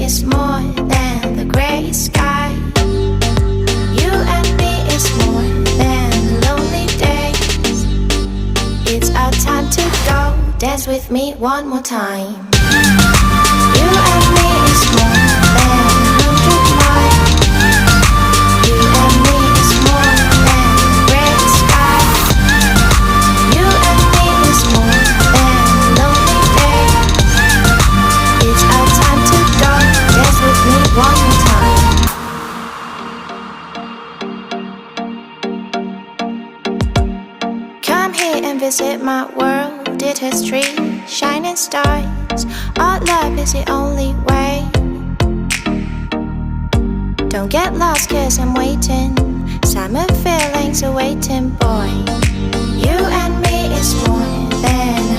is more than the gray sky. You and me is more than lonely days. It's our time to go. Dance with me one more time. You and me is more than 100 miles. You and me is more than gray sky. You and me is more than lonely days. It's our time to go. Dance with me one more time. Come here and visit my world. It has trees, shining stars. Our love is the only way. Don't get lost cause I'm waiting. Summer feelings are waiting, boy. You and me is more than